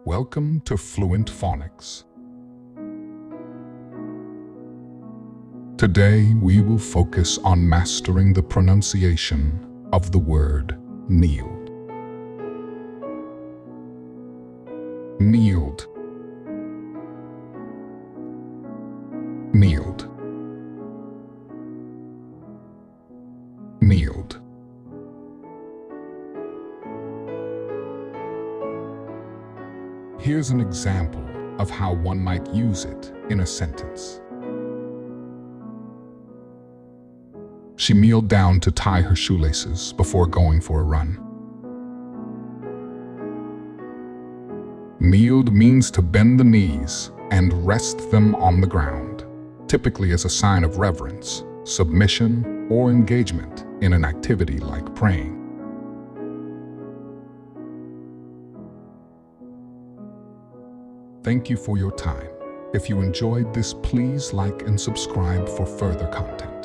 Welcome to Fluent Phonics. Today we will focus on mastering the pronunciation of the word kneeled. Kneeled. Kneeled. Kneeled. Here's an example of how one might use it in a sentence. She kneeled down to tie her shoelaces before going for a run. Kneeled means to bend the knees and rest them on the ground, typically as a sign of reverence, submission, or engagement in an activity like praying. Thank you for your time. If you enjoyed this, please like and subscribe for further content.